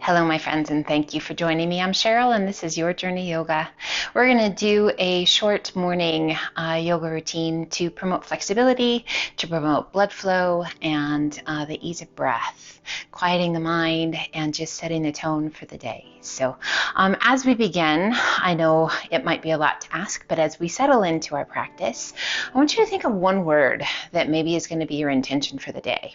Hello, my friends, and thank you for joining me. I'm Cheryl, and this is Your Journey Yoga. We're going to do a short morning yoga routine to promote flexibility, to promote blood flow, and the ease of breath, quieting the mind, and just setting the tone for the day. So as we begin, I know it might be a lot to ask, but as we settle into our practice, I want you to think of one word that maybe is going to be your intention for the day.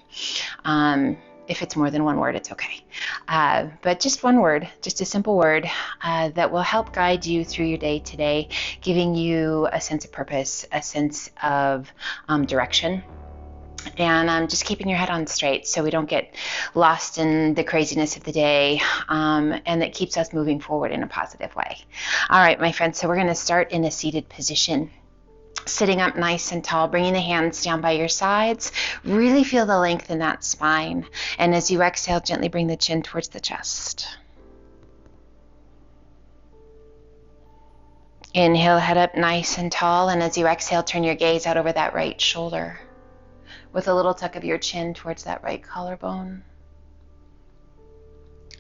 If it's more than one word, it's okay. But just one word, just a simple word that will help guide you through your day today, giving you a sense of purpose, a sense of direction, and just keeping your head on straight so we don't get lost in the craziness of the day, and that keeps us moving forward in a positive way. All right, my friends, so we're going to start in a seated position. Sitting up nice and tall, bringing the hands down by your sides. Really feel the length in that spine. And as you exhale, gently bring the chin towards the chest. Inhale, head up nice and tall. And as you exhale, turn your gaze out over that right shoulder with a little tuck of your chin towards that right collarbone.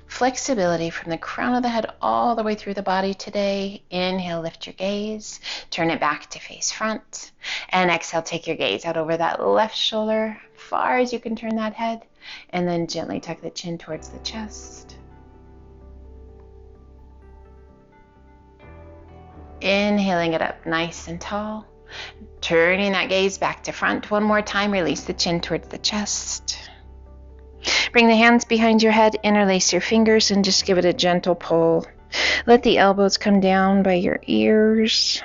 Flexibility from the crown of the head all the way through the body today. Inhale, lift your gaze, turn it back to face front, and exhale, take your gaze out over that left shoulder, far as you can turn that head, and then gently tuck the chin towards the chest. Inhaling it up nice and tall, turning that gaze back to front. One more time, release the chin towards the chest. Bring the hands behind your head, interlace your fingers, and just give it a gentle pull. Let the elbows come down by your ears.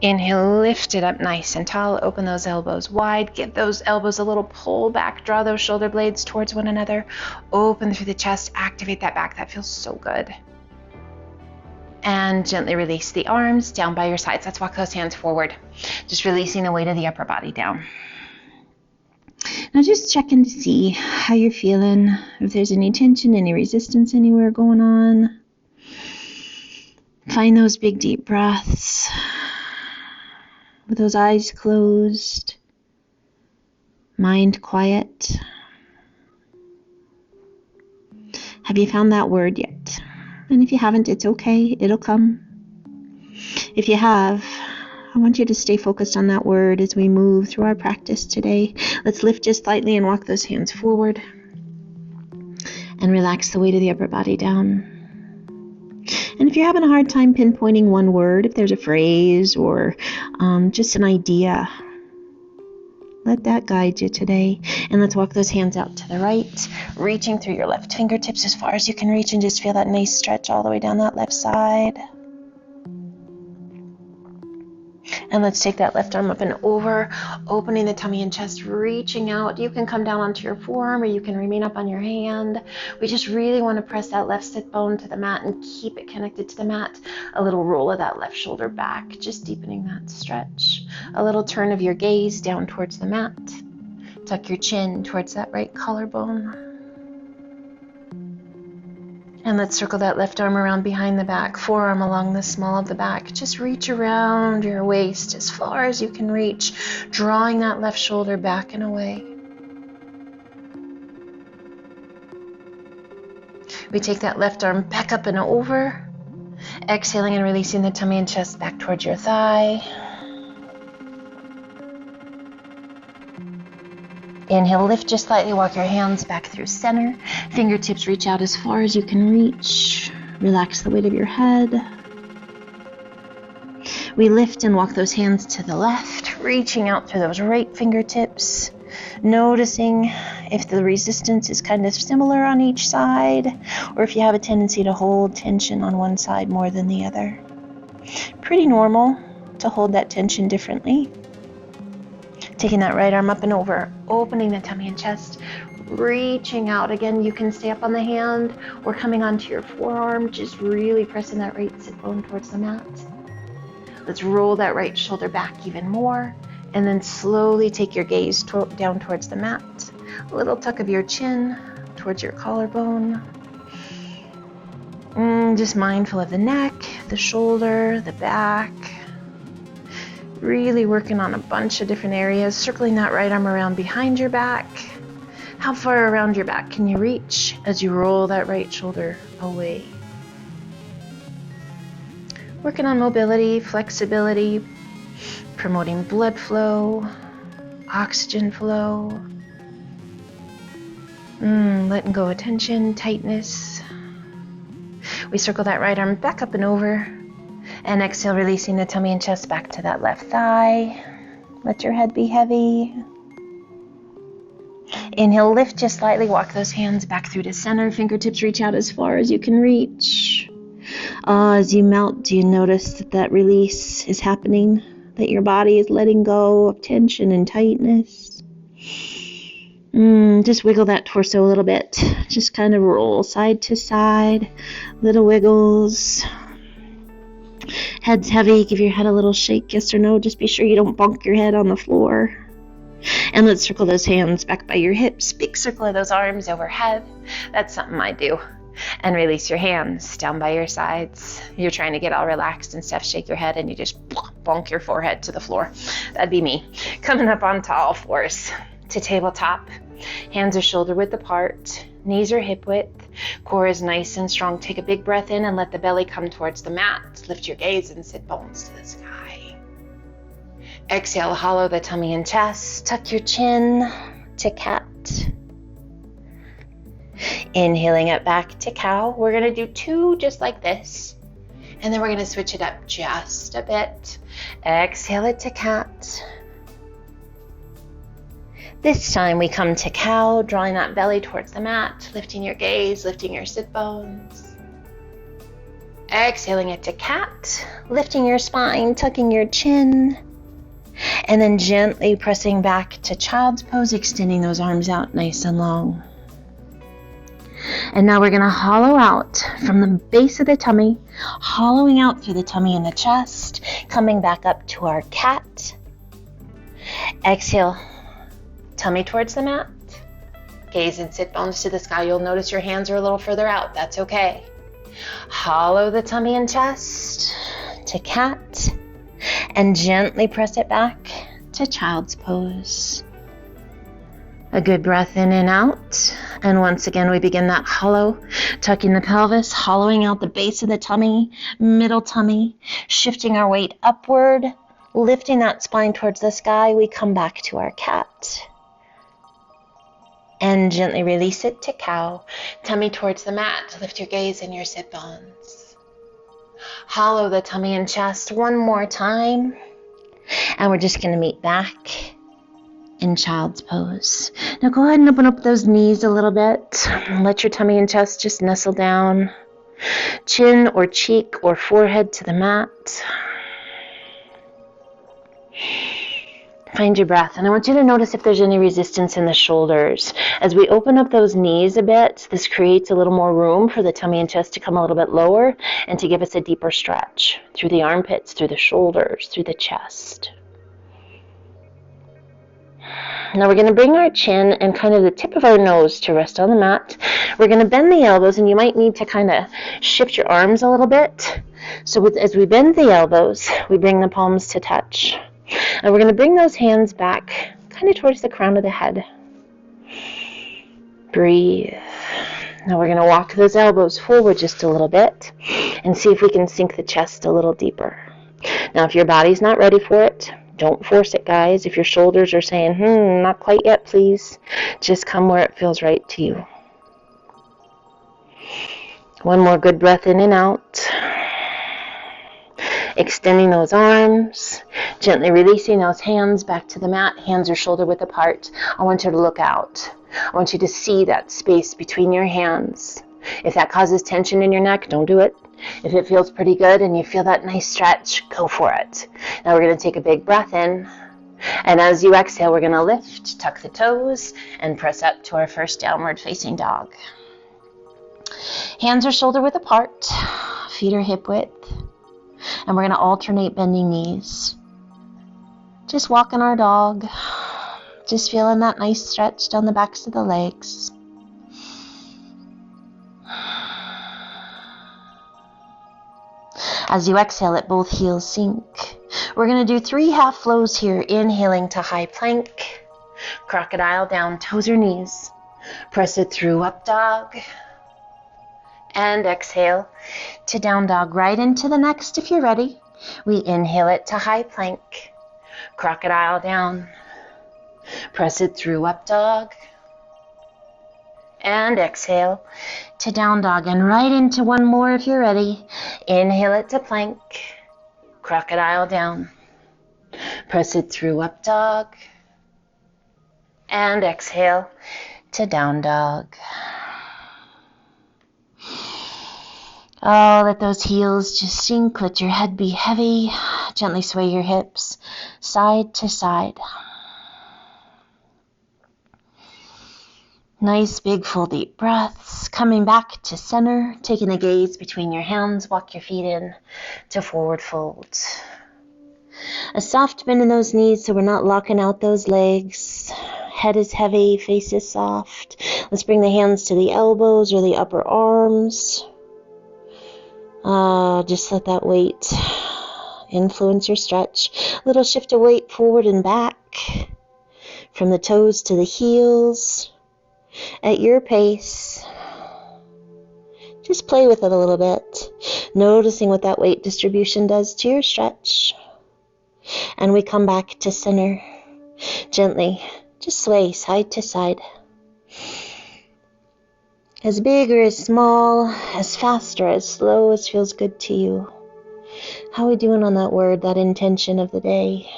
Inhale, lift it up nice and tall. Open those elbows wide. Give those elbows a little pull back. Draw those shoulder blades towards one another. Open through the chest. Activate that back. That feels so good. And gently release the arms down by your sides. Let's walk those hands forward. Just releasing the weight of the upper body down. Now just check in to see how you're feeling. If there's any tension, any resistance anywhere going on. Find those big deep breaths with those eyes closed. Mind quiet. Have you found that word yet? And if you haven't, it's okay. It'll come. If you have, I want you to stay focused on that word as we move through our practice today. Let's lift just slightly and walk those hands forward. And relax the weight of the upper body down. And if you're having a hard time pinpointing one word, if there's a phrase or just an idea, let that guide you today. And let's walk those hands out to the right, reaching through your left fingertips as far as you can reach, and just feel that nice stretch all the way down that left side. And let's take that left arm up and over, opening the tummy and chest, reaching out. You can come down onto your forearm or you can remain up on your hand. We just really want to press that left sit bone to the mat and keep it connected to the mat. A little roll of that left shoulder back, just deepening that stretch. A little turn of your gaze down towards the mat. Tuck your chin towards that right collarbone. And let's circle that left arm around behind the back, forearm along the small of the back. Just reach around your waist as far as you can reach, drawing that left shoulder back and away. We take that left arm back up and over, exhaling and releasing the tummy and chest back towards your thigh. Inhale, lift just slightly, walk your hands back through center. Fingertips reach out as far as you can reach. Relax the weight of your head. We lift and walk those hands to the left, reaching out through those right fingertips. Noticing if the resistance is kind of similar on each side, or if you have a tendency to hold tension on one side more than the other. Pretty normal to hold that tension differently. Taking that right arm up and over, opening the tummy and chest, reaching out. Again, you can stay up on the hand or coming onto your forearm, just really pressing that right sit bone towards the mat. Let's roll that right shoulder back even more, and then slowly take your gaze down towards the mat. A little tuck of your chin towards your collarbone. Just mindful of the neck, the shoulder, the back. Really working on a bunch of different areas, circling that right arm around behind your back. How far around your back can you reach as you roll that right shoulder away? Working on mobility, flexibility, promoting blood flow, oxygen flow. Letting go of tension, tightness. We circle that right arm back up and over. And exhale, releasing the tummy and chest back to that left thigh. Let your head be heavy. Inhale, lift just slightly. Walk those hands back through to center. Fingertips reach out as far as you can reach. As you melt, do you notice that release is happening? That your body is letting go of tension and tightness? Just wiggle that torso a little bit. Just kind of roll side to side. Little wiggles. Head's heavy. Give your head a little shake, yes or no. Just be sure you don't bonk your head on the floor. And let's circle those hands back by your hips. Big circle of those arms overhead. That's something I do. And release your hands down by your sides. You're trying to get all relaxed and stuff. Shake your head and you just bonk your forehead to the floor. That'd be me. Coming up onto all fours to tabletop. Hands are shoulder width apart. Knees are hip width. Core is nice and strong. Take a big breath in and let the belly come towards the mat. Lift your gaze and sit bones to the sky. Exhale, hollow the tummy and chest. Tuck your chin to cat. Inhaling it back to cow. We're going to do 2 just like this. And then we're going to switch it up just a bit. Exhale it to cat. This time we come to cow, drawing that belly towards the mat, lifting your gaze, lifting your sit bones. Exhaling it to cat, lifting your spine, tucking your chin, and then gently pressing back to child's pose, extending those arms out nice and long. And now we're going to hollow out from the base of the tummy, hollowing out through the tummy and the chest, coming back up to our cat. Exhale. Tummy towards the mat. Gaze and sit bones to the sky. You'll notice your hands are a little further out. That's okay. Hollow the tummy and chest to cat. And gently press it back to child's pose. A good breath in and out. And once again, we begin that hollow, tucking the pelvis, hollowing out the base of the tummy, middle tummy, shifting our weight upward, lifting that spine towards the sky. We come back to our cat. And gently release it to cow. Tummy towards the mat. Lift your gaze and your sit bones. Hollow the tummy and chest one more time. And we're just going to meet back in child's pose. Now go ahead and open up those knees a little bit. Let your tummy and chest just nestle down. Chin or cheek or forehead to the mat. Find your breath, and I want you to notice if there's any resistance in the shoulders. As we open up those knees a bit, this creates a little more room for the tummy and chest to come a little bit lower and to give us a deeper stretch through the armpits, through the shoulders, through the chest. Now we're going to bring our chin and kind of the tip of our nose to rest on the mat. We're going to bend the elbows, and you might need to kind of shift your arms a little bit. So as we bend the elbows, we bring the palms to touch. And we're going to bring those hands back kind of towards the crown of the head. Breathe. Now we're going to walk those elbows forward just a little bit and see if we can sink the chest a little deeper. Now if your body's not ready for it, don't force it, guys. If your shoulders are saying, not quite yet, please, just come where it feels right to you. One more good breath in and out. Extending those arms, gently releasing those hands back to the mat. Hands are shoulder width apart. I want you to look out. I want you to see that space between your hands. If that causes tension in your neck, don't do it. If it feels pretty good and you feel that nice stretch, go for it. Now we're going to take a big breath in. And as you exhale, we're going to lift, tuck the toes, and press up to our first downward facing dog. Hands are shoulder width apart. Feet are hip width. And we're going to alternate bending knees. Just walking our dog. Just feeling that nice stretch down the backs of the legs. As you exhale, let both heels sink. We're going to do 3 half flows here. Inhaling to high plank, crocodile down, toes or knees. Press it through, up dog. And exhale to down dog. Right into the next if you're ready. We inhale it to high plank, crocodile down. Press it through, up dog. And exhale to down dog. And right into one more if you're ready. Inhale it to plank, crocodile down. Press it through, up dog. And exhale to down dog. Oh, let those heels just sink. Let your head be heavy. Gently sway your hips side to side. Nice, big, full, deep breaths. Coming back to center. Taking the gaze between your hands. Walk your feet in to forward fold. A soft bend in those knees so we're not locking out those legs. Head is heavy, face is soft. Let's bring the hands to the elbows or the upper arms. Just let that weight influence your stretch. A little shift of weight forward and back. From the toes to the heels. At your pace. Just play with it a little bit. Noticing what that weight distribution does to your stretch. And we come back to center. Gently. Just sway side to side. As big or as small, as fast or as slow as feels good to you. How are we doing on that word, that intention of the day?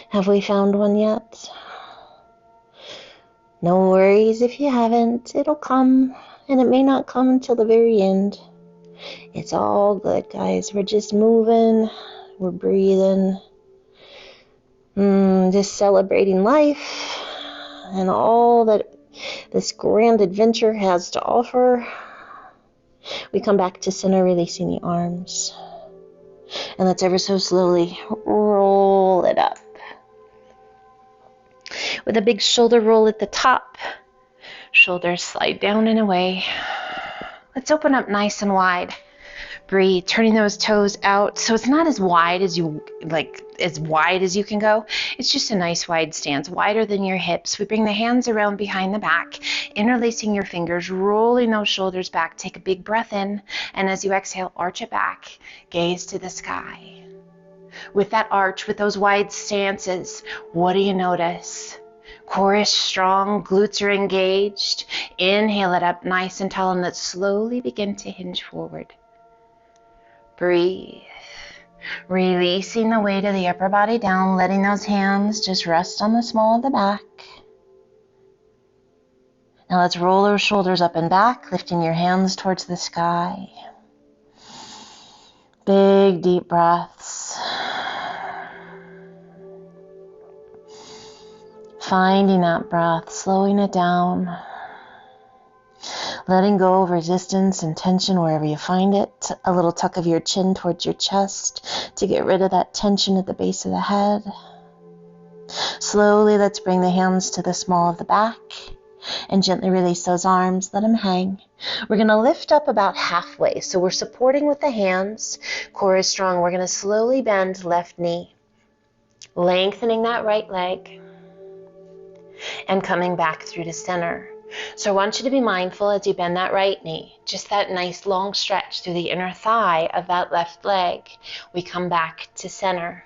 Have we found one yet? No worries if you haven't. It'll come, and it may not come until the very end. It's all good, guys. We're just moving. We're breathing. Just celebrating life and all that this grand adventure has to offer. We come back to center, releasing the arms. And let's ever so slowly roll it up. With a big shoulder roll at the top. Shoulders slide down and away. Let's open up nice and wide. Breathe, turning those toes out so it's not as wide as you can go. It's just a nice wide stance, wider than your hips. We bring the hands around behind the back, interlacing your fingers, rolling those shoulders back. Take a big breath in, and as you exhale, arch it back, gaze to the sky. With that arch, with those wide stances, what do you notice? Core is strong, glutes are engaged. Inhale it up nice and tall, and let's slowly begin to hinge forward. Breathe. Releasing the weight of the upper body down, letting those hands just rest on the small of the back. Now let's roll our shoulders up and back, lifting your hands towards the sky. Big, deep breaths. Finding that breath, slowing it down. Letting go of resistance and tension wherever you find it. A little tuck of your chin towards your chest to get rid of that tension at the base of the head. Slowly, let's bring the hands to the small of the back and gently release those arms. Let them hang. We're going to lift up about halfway. So we're supporting with the hands. Core is strong. We're going to slowly bend left knee. Lengthening that right leg. And coming back through to center. So I want you to be mindful as you bend that right knee, just that nice long stretch through the inner thigh of that left leg. We come back to center.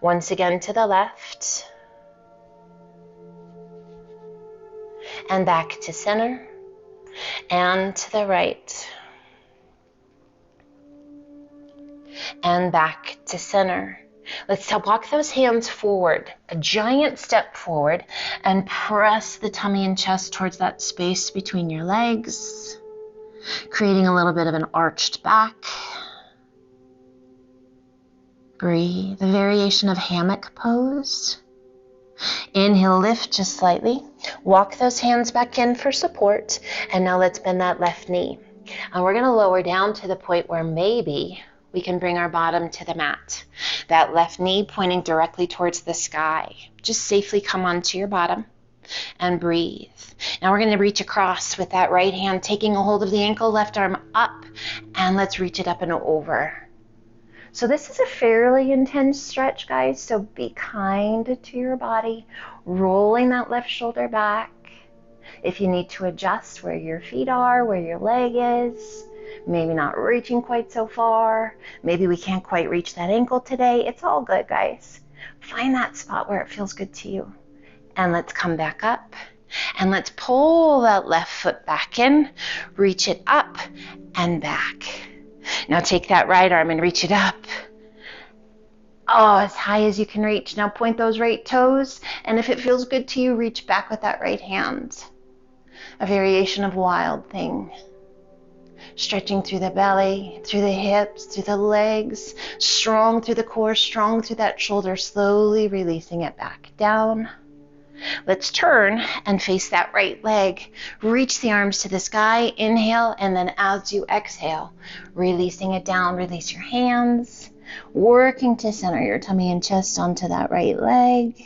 Once again to the left. And back to center. And to the right. And back to center. Let's walk those hands forward, a giant step forward, and press the tummy and chest towards that space between your legs, creating a little bit of an arched back. Breathe, a variation of hammock pose. Inhale, lift just slightly. Walk those hands back in for support, and now let's bend that left knee. And we're going to lower down to the point where maybe we can bring our bottom to the mat. That left knee pointing directly towards the sky. Just safely come onto your bottom and breathe. Now we're going to reach across with that right hand, taking a hold of the ankle, left arm up, and let's reach it up and over. So this is a fairly intense stretch, guys, so be kind to your body, rolling that left shoulder back. If you need to adjust where your feet are, where your leg is, maybe not reaching quite so far, maybe we can't quite reach that ankle today, it's all good, guys. Find that spot where it feels good to you. And let's come back up. And let's pull that left foot back in, reach it up and back. Now take that right arm and reach it up. Oh, as high as you can reach. Now point those right toes, and if it feels good to you, reach back with that right hand. A variation of Wild Thing. Stretching through the belly, through the hips, through the legs, strong through the core, strong through that shoulder, slowly releasing it back down. Let's turn and face that right leg. Reach the arms to the sky, inhale, and then as you exhale, releasing it down, release your hands, working to center your tummy and chest onto that right leg,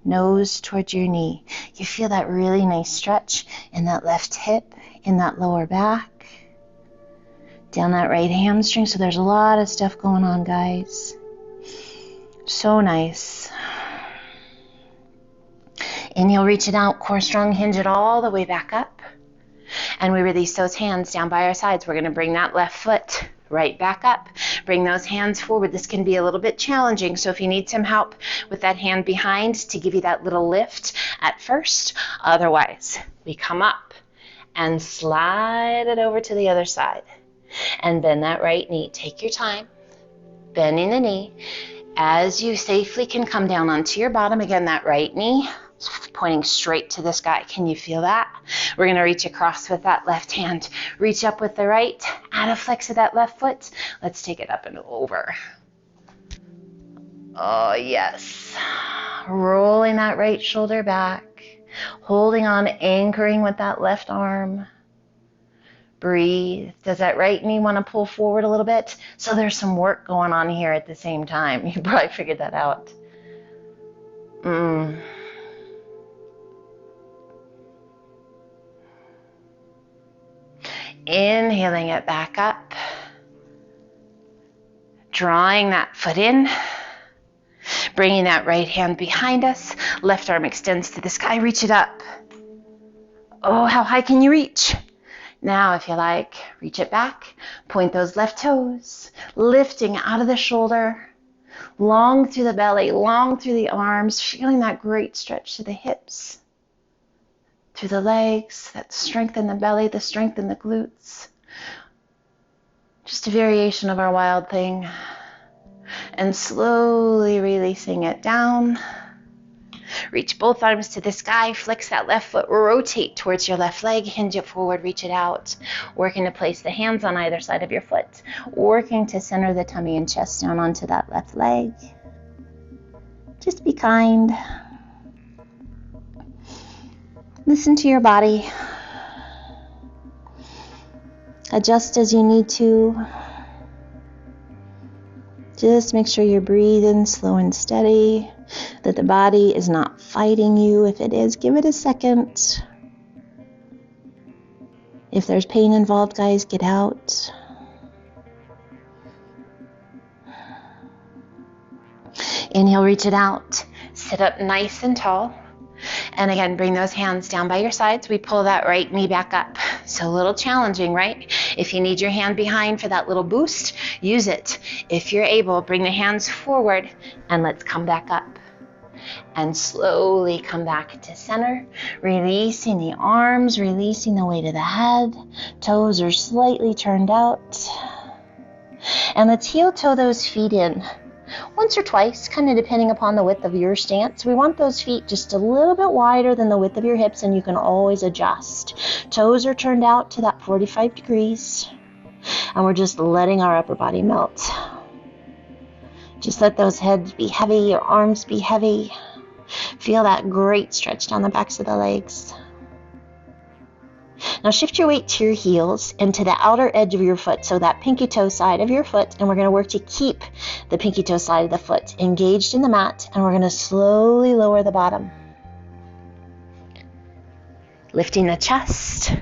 nose towards your knee. You feel that really nice stretch in that left hip, in that lower back, down that right hamstring. So there's a lot of stuff going on, guys. So nice. Inhale, reach it out, core strong, hinge it all the way back up. And we release those hands down by our sides. We're going to bring that left foot right back up. Bring those hands forward. This can be a little bit challenging, so if you need some help with that hand behind to give you that little lift at first, otherwise, we come up and slide it over to the other side. And bend that right knee. Take your time, bending the knee. As you safely can come down onto your bottom, again, that right knee pointing straight to the sky. Can you feel that? We're going to reach across with that left hand. Reach up with the right. Add a flex of that left foot. Let's take it up and over. Oh, yes. Rolling that right shoulder back. Holding on, anchoring with that left arm. Breathe. Does that right knee want to pull forward a little bit? So there's some work going on here at the same time. You probably figured that out. Inhaling it back up. Drawing that foot in. Bringing that right hand behind us. Left arm extends to the sky. Reach it up. Oh, how high can you reach? Now, if you like, reach it back. Point those left toes. Lifting out of the shoulder. Long through the belly, long through the arms. Feeling that great stretch to the hips. Through the legs, that strength in the belly, the strength in the glutes. Just a variation of our Wild Thing. And slowly releasing it down. Reach both arms to the sky, flex that left foot, rotate towards your left leg, hinge it forward, reach it out. Working to place the hands on either side of your foot. Working to center the tummy and chest down onto that left leg. Just be kind. Listen to your body. Adjust as you need to. Just make sure you're breathing slow and steady, that the body is not fighting you. If it is, give it a second. If there's pain involved, guys, get out. Inhale, reach it out. Sit up nice and tall. And again, bring those hands down by your sides. We pull that right knee back up. So a little challenging, right? If you need your hand behind for that little boost, use it. If you're able, bring the hands forward and let's come back up. And slowly come back to center, releasing the arms, releasing the weight of the head. Toes are slightly turned out. And let's heel toe those feet in. Once or twice, kind of depending upon the width of your stance. We want those feet just a little bit wider than the width of your hips, and you can always adjust. Toes are turned out to that 45 degrees, and we're just letting our upper body melt. Just let those heads be heavy, your arms be heavy. Feel that great stretch down the backs of the legs. Now shift your weight to your heels and to the outer edge of your foot, so that pinky toe side of your foot, and we're going to work to keep the pinky toe side of the foot engaged in the mat, and we're going to slowly lower the bottom. Lifting the chest,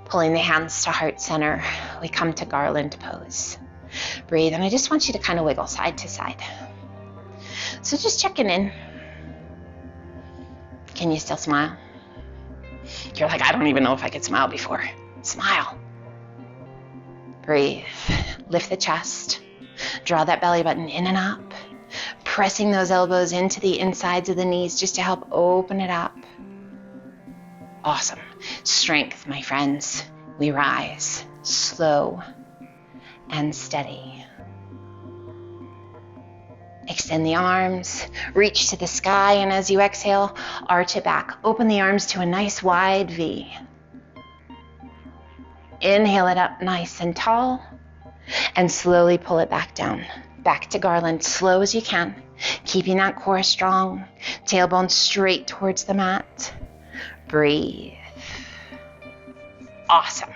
pulling the hands to heart center, we come to garland pose. Breathe, and I just want you to kind of wiggle side to side. So just checking in. Can you still smile? You're like, I don't even know if I could smile before. Smile. Breathe. Lift the chest. Draw that belly button in and up. Pressing those elbows into the insides of the knees just to help open it up. Awesome. Strength, my friends. We rise. Slow and steady. Extend the arms, reach to the sky, and as you exhale, arch it back. Open the arms to a nice wide V. Inhale it up nice and tall, and slowly pull it back down. Back to garland, slow as you can, keeping that core strong, tailbone straight towards the mat. Breathe. Awesome.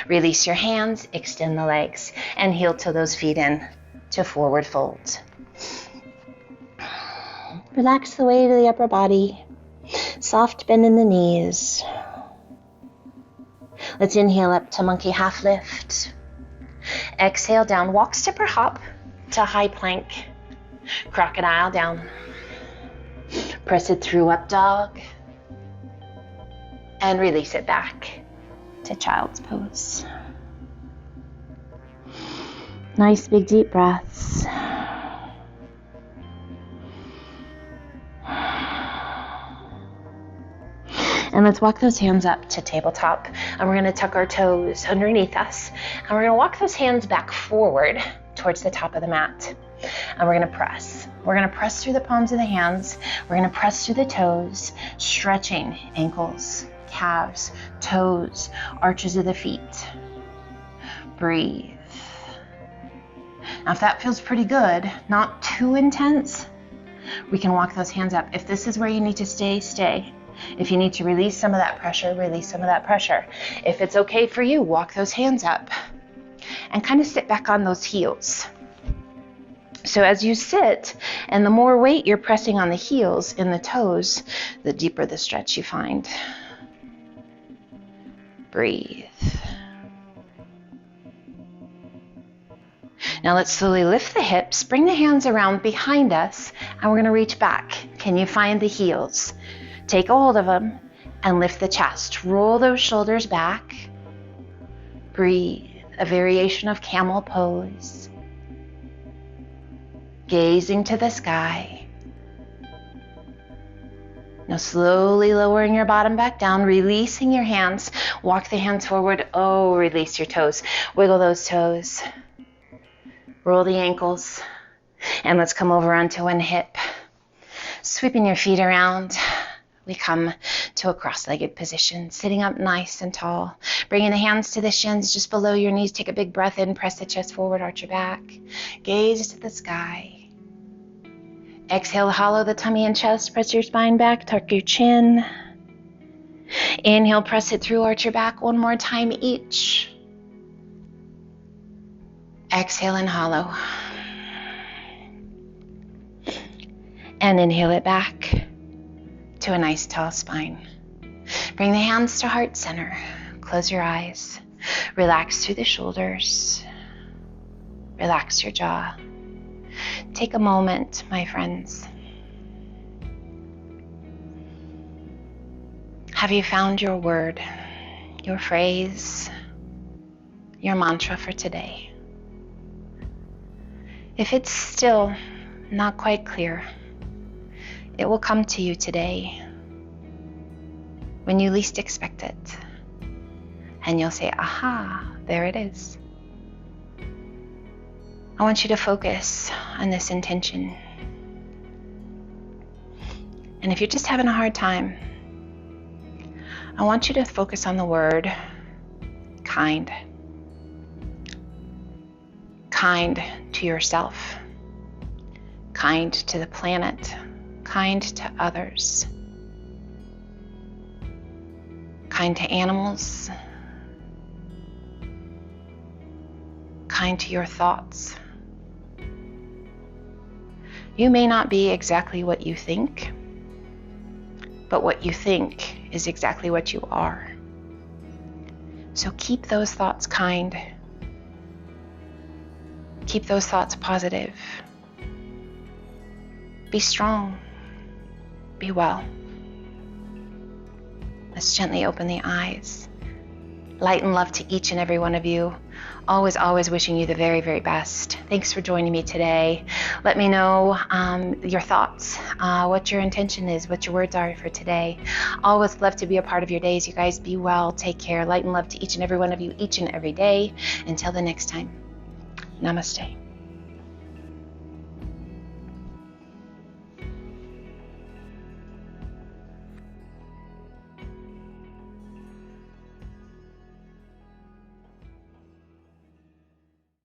Release your hands, extend the legs, and heel to those feet in to forward fold. Relax the weight of the upper body. Soft bend in the knees. Let's inhale up to monkey half lift. Exhale down, walk, step, or hop to high plank. Crocodile down. Press it through up dog. And release it back to child's pose. Nice big deep breaths. And let's walk those hands up to tabletop. And we're going to tuck our toes underneath us. And we're going to walk those hands back forward towards the top of the mat. And we're going to press. We're going to press through the palms of the hands. We're going to press through the toes, stretching ankles, calves, toes, arches of the feet. Breathe. Now, if that feels pretty good, not too intense, we can walk those hands up. If this is where you need to stay, stay. If you need to release some of that pressure, release some of that pressure. If it's okay for you, walk those hands up and kind of sit back on those heels. So as you sit, and the more weight you're pressing on the heels in the toes, the deeper the stretch you find. Breathe. Now let's slowly lift the hips, bring the hands around behind us, and we're going to reach back. Can you find the heels? Take a hold of them and lift the chest. Roll those shoulders back. Breathe. A variation of camel pose. Gazing to the sky. Now slowly lowering your bottom back down, releasing your hands. Walk the hands forward. Oh, release your toes. Wiggle those toes. Roll the ankles. And let's come over onto one hip. Sweeping your feet around. We come to a cross-legged position, sitting up nice and tall. Bringing the hands to the shins just below your knees. Take a big breath in, press the chest forward, arch your back. Gaze to the sky. Exhale, hollow the tummy and chest, press your spine back, tuck your chin. Inhale, press it through, arch your back one more time each. Exhale and hollow. And inhale it back to a nice tall spine. Bring the hands to heart center. Close your eyes. Relax through the shoulders. Relax your jaw. Take a moment, my friends. Have you found your word, your phrase, your mantra for today? If it's still not quite clear, it will come to you today when you least expect it. And you'll say, aha, there it is. I want you to focus on this intention. And if you're just having a hard time, I want you to focus on the word kind. Kind to yourself. Kind to the planet. Kind to others. Kind to animals. Kind to your thoughts. You may not be exactly what you think, but what you think is exactly what you are. So keep those thoughts kind. Keep those thoughts positive. Be strong. Be well. Let's gently open the eyes. Light and love to each and every one of you. Always, always wishing you the very, very best. Thanks for joining me today. Let me know your thoughts, what your intention is, what your words are for today. Always love to be a part of your days. You guys be well. Take care. Light and love to each and every one of you each and every day. Until the next time. Namaste.